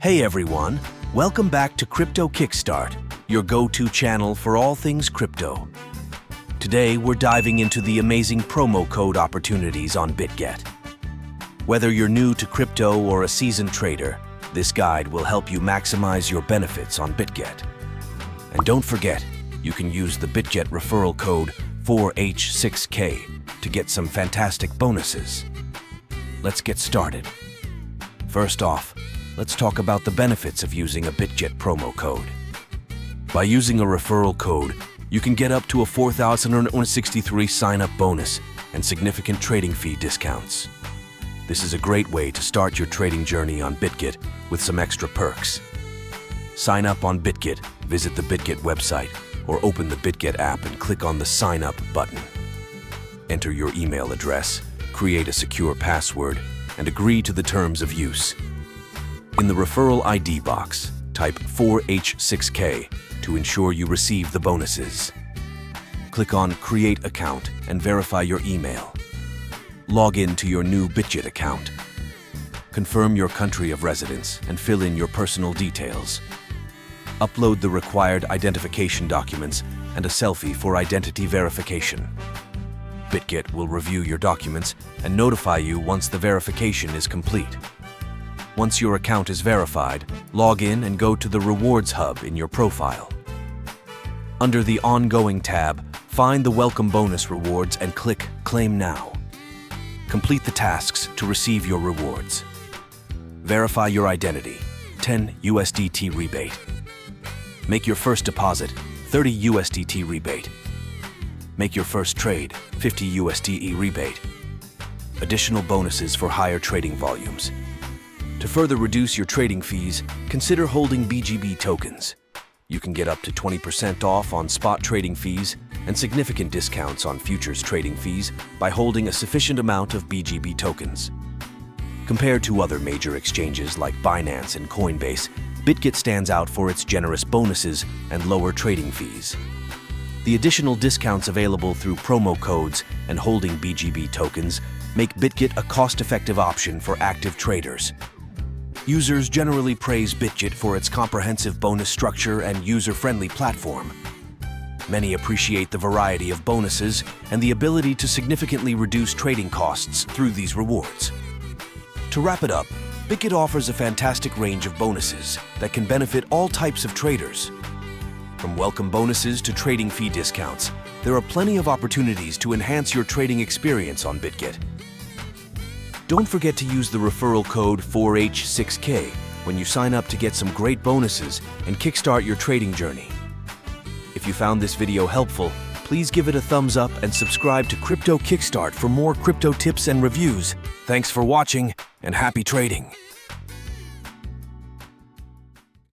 Hey everyone, welcome back to Crypto Kickstart, your go-to channel for all things crypto. Today we're diving into the amazing promo code opportunities on Bitget. Whether you're new to crypto or a seasoned trader, this guide will help you maximize your benefits on Bitget. And don't forget, you can use the Bitget referral code 4H6K to get some fantastic bonuses. Let's get started. First off, let's talk about the benefits of using a Bitget promo code. By using a referral code, you can get up to a 4,163 sign-up bonus and significant trading fee discounts. This is a great way to start your trading journey on Bitget with some extra perks. Sign up on Bitget, visit the Bitget website, or open the Bitget app and click on the Sign Up button. Enter your email address, create a secure password, and agree to the terms of use. In the referral ID box, type 4H6K to ensure you receive the bonuses. Click on Create Account and verify your email. Log in to your new Bitget account. Confirm your country of residence and fill in your personal details. Upload the required identification documents and a selfie for identity verification. Bitget will review your documents and notify you once the verification is complete. Once your account is verified, log in and go to the Rewards Hub in your profile. Under the Ongoing tab, find the Welcome Bonus rewards and click Claim Now. Complete the tasks to receive your rewards. Verify your identity, 10 USDT rebate. Make your first deposit, 30 USDT rebate. Make your first trade, 50 USDE rebate. Additional bonuses for higher trading volumes. To further reduce your trading fees, consider holding BGB tokens. You can get up to 20% off on spot trading fees and significant discounts on futures trading fees by holding a sufficient amount of BGB tokens. Compared to other major exchanges like Binance and Coinbase, Bitget stands out for its generous bonuses and lower trading fees. The additional discounts available through promo codes and holding BGB tokens make Bitget a cost-effective option for active traders. Users generally praise Bitget for its comprehensive bonus structure and user-friendly platform. Many appreciate the variety of bonuses and the ability to significantly reduce trading costs through these rewards. To wrap it up, Bitget offers a fantastic range of bonuses that can benefit all types of traders. From welcome bonuses to trading fee discounts, there are plenty of opportunities to enhance your trading experience on Bitget. Don't forget to use the referral code 4H6K when you sign up to get some great bonuses and kickstart your trading journey. If you found this video helpful, please give it a thumbs up and subscribe to Crypto Kickstart for more crypto tips and reviews. Thanks for watching and happy trading!